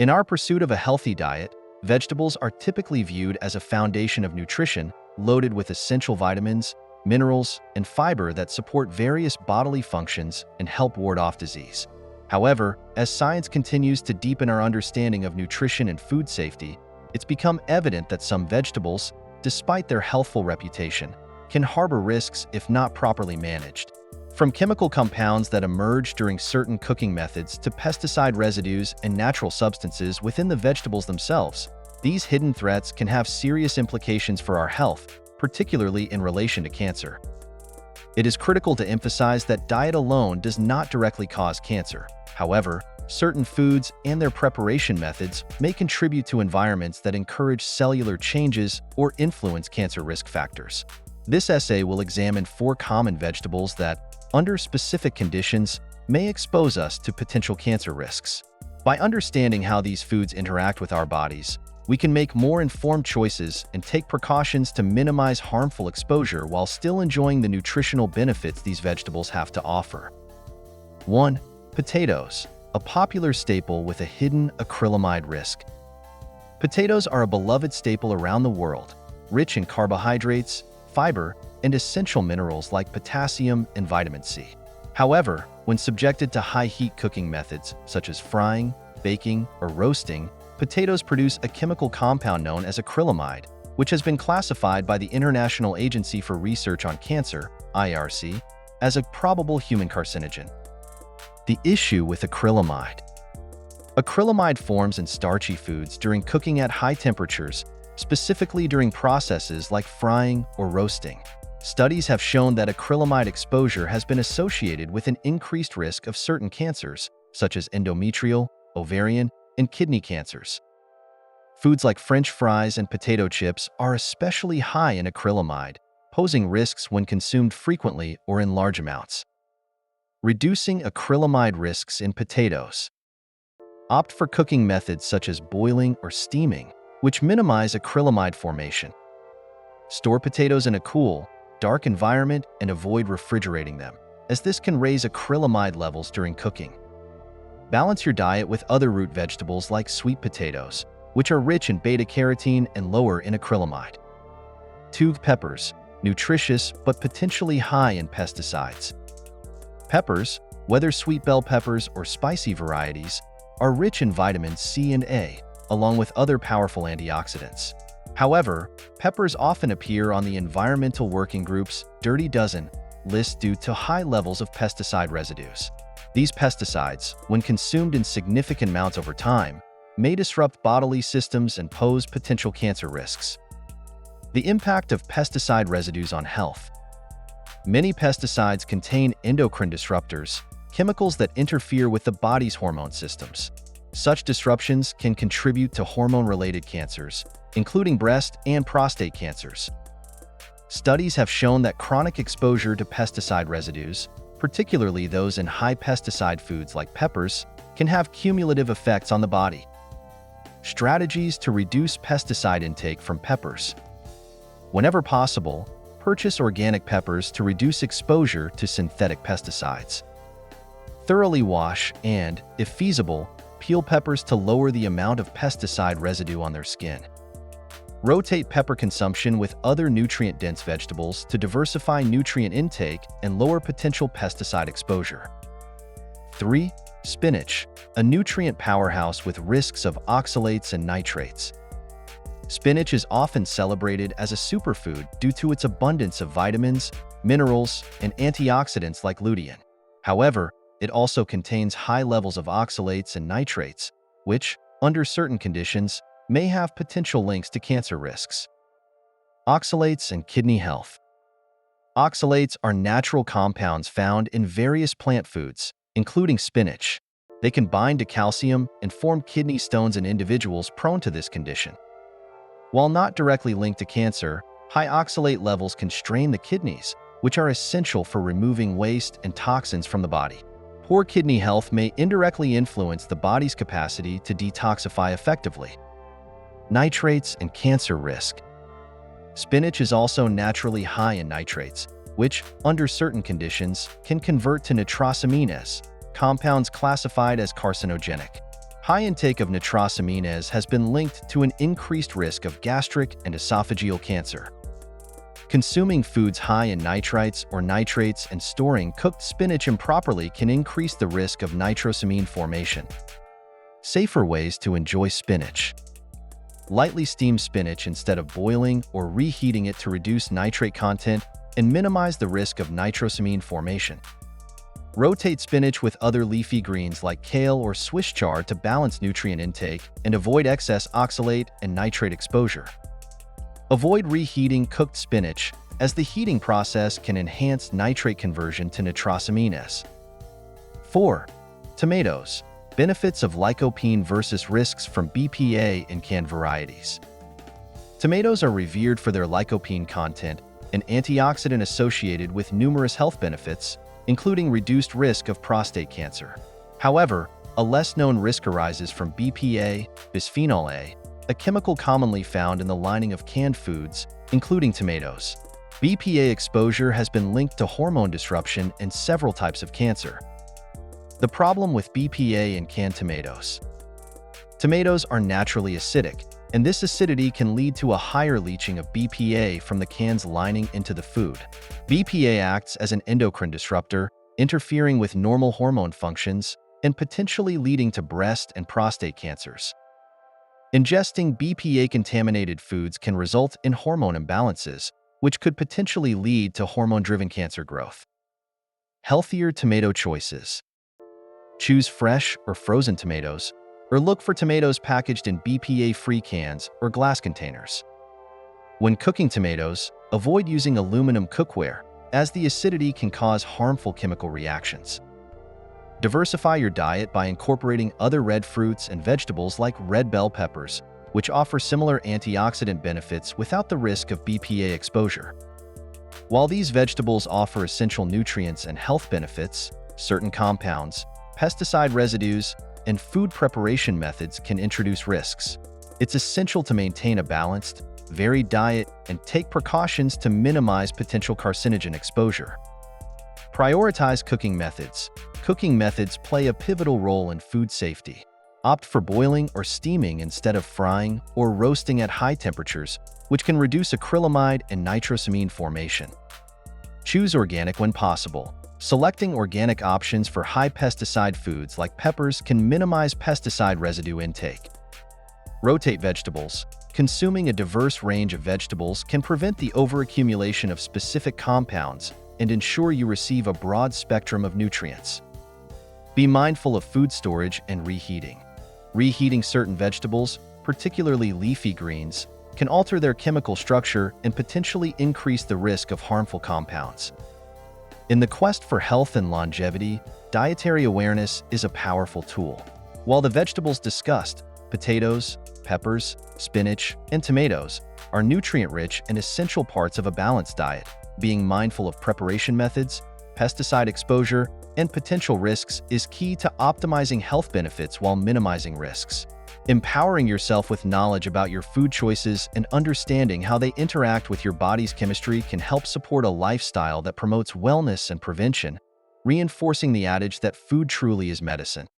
In our pursuit of a healthy diet, vegetables are typically viewed as a foundation of nutrition loaded with essential vitamins, minerals, and fiber that support various bodily functions and help ward off disease. However, as science continues to deepen our understanding of nutrition and food safety, it's become evident that some vegetables, despite their healthful reputation, can harbor risks if not properly managed. From chemical compounds that emerge during certain cooking methods to pesticide residues and natural substances within the vegetables themselves, these hidden threats can have serious implications for our health, particularly in relation to cancer. It is critical to emphasize that diet alone does not directly cause cancer. However, certain foods and their preparation methods may contribute to environments that encourage cellular changes or influence cancer risk factors. This essay will examine 4 common vegetables that, under specific conditions, may expose us to potential cancer risks. By understanding how these foods interact with our bodies, we can make more informed choices and take precautions to minimize harmful exposure while still enjoying the nutritional benefits these vegetables have to offer. 1. Potatoes, a popular staple with a hidden acrylamide risk. Potatoes are a beloved staple around the world, rich in carbohydrates, fiber, and essential minerals like potassium and vitamin C. However, when subjected to high-heat cooking methods such as frying, baking, or roasting, potatoes produce a chemical compound known as acrylamide, which has been classified by the International Agency for Research on Cancer, IARC, as a probable human carcinogen. The issue with acrylamide. Acrylamide forms in starchy foods during cooking at high temperatures, specifically during processes like frying or roasting. Studies have shown that acrylamide exposure has been associated with an increased risk of certain cancers, such as endometrial, ovarian, and kidney cancers. Foods like French fries and potato chips are especially high in acrylamide, posing risks when consumed frequently or in large amounts. Reducing acrylamide risks in potatoes. Opt for cooking methods such as boiling or steaming, which minimize acrylamide formation. Store potatoes in a cool, dark environment and avoid refrigerating them, as this can raise acrylamide levels during cooking. Balance your diet with other root vegetables like sweet potatoes, which are rich in beta-carotene and lower in acrylamide. 2. Peppers, nutritious but potentially high in pesticides. Peppers, whether sweet bell peppers or spicy varieties, are rich in vitamins C and A, along with other powerful antioxidants. However, peppers often appear on the Environmental Working Group's Dirty Dozen list due to high levels of pesticide residues. These pesticides, when consumed in significant amounts over time, may disrupt bodily systems and pose potential cancer risks. The impact of pesticide residues on health. Many pesticides contain endocrine disruptors, chemicals that interfere with the body's hormone systems. Such disruptions can contribute to hormone-related cancers, including breast and prostate cancers. Studies have shown that chronic exposure to pesticide residues, particularly those in high-pesticide foods like peppers, can have cumulative effects on the body. Strategies to reduce pesticide intake from peppers. Whenever possible, purchase organic peppers to reduce exposure to synthetic pesticides. Thoroughly wash and, if feasible, peel peppers to lower the amount of pesticide residue on their skin. Rotate pepper consumption with other nutrient-dense vegetables to diversify nutrient intake and lower potential pesticide exposure. 3. Spinach, a nutrient powerhouse with risks of oxalates and nitrates. Spinach is often celebrated as a superfood due to its abundance of vitamins, minerals, and antioxidants like lutein. However, it also contains high levels of oxalates and nitrates, which, under certain conditions, may have potential links to cancer risks. Oxalates and kidney health. Oxalates are natural compounds found in various plant foods, including spinach. They can bind to calcium and form kidney stones in individuals prone to this condition. While not directly linked to cancer, high oxalate levels can strain the kidneys, which are essential for removing waste and toxins from the body. Poor kidney health may indirectly influence the body's capacity to detoxify effectively. Nitrates and cancer risk. Spinach is also naturally high in nitrates, which, under certain conditions, can convert to nitrosamines, compounds classified as carcinogenic. High intake of nitrosamines has been linked to an increased risk of gastric and esophageal cancer. Consuming foods high in nitrites or nitrates and storing cooked spinach improperly can increase the risk of nitrosamine formation. Safer ways to enjoy spinach. Lightly steam spinach instead of boiling or reheating it to reduce nitrate content and minimize the risk of nitrosamine formation. Rotate spinach with other leafy greens like kale or Swiss chard to balance nutrient intake and avoid excess oxalate and nitrate exposure. Avoid reheating cooked spinach, as the heating process can enhance nitrate conversion to nitrosamines. 4. Tomatoes. Benefits of lycopene versus risks from BPA in canned varieties. Tomatoes are revered for their lycopene content, an antioxidant associated with numerous health benefits, including reduced risk of prostate cancer. However, a less-known risk arises from BPA, bisphenol A, a chemical commonly found in the lining of canned foods, including tomatoes. BPA exposure has been linked to hormone disruption and several types of cancer. The problem with BPA in canned tomatoes. Tomatoes are naturally acidic, and this acidity can lead to a higher leaching of BPA from the can's lining into the food. BPA acts as an endocrine disruptor, interfering with normal hormone functions and potentially leading to breast and prostate cancers. Ingesting BPA-contaminated foods can result in hormone imbalances, which could potentially lead to hormone-driven cancer growth. Healthier tomato choices. Choose fresh or frozen tomatoes, or look for tomatoes packaged in BPA-free cans or glass containers. When cooking tomatoes, avoid using aluminum cookware, as the acidity can cause harmful chemical reactions. Diversify your diet by incorporating other red fruits and vegetables like red bell peppers, which offer similar antioxidant benefits without the risk of BPA exposure. While these vegetables offer essential nutrients and health benefits, certain compounds, pesticide residues, and food preparation methods can introduce risks. It's essential to maintain a balanced, varied diet and take precautions to minimize potential carcinogen exposure. Prioritize cooking methods. Cooking methods play a pivotal role in food safety. Opt for boiling or steaming instead of frying or roasting at high temperatures, which can reduce acrylamide and nitrosamine formation. Choose organic when possible. Selecting organic options for high pesticide foods like peppers can minimize pesticide residue intake. Rotate vegetables. Consuming a diverse range of vegetables can prevent the overaccumulation of specific compounds and ensure you receive a broad spectrum of nutrients. Be mindful of food storage and reheating. Reheating certain vegetables, particularly leafy greens, can alter their chemical structure and potentially increase the risk of harmful compounds. In the quest for health and longevity, dietary awareness is a powerful tool. While the vegetables discussed, potatoes, peppers, spinach, and tomatoes, are nutrient-rich and essential parts of a balanced diet, being mindful of preparation methods, pesticide exposure, and potential risks is key to optimizing health benefits while minimizing risks. Empowering yourself with knowledge about your food choices and understanding how they interact with your body's chemistry can help support a lifestyle that promotes wellness and prevention, reinforcing the adage that food truly is medicine.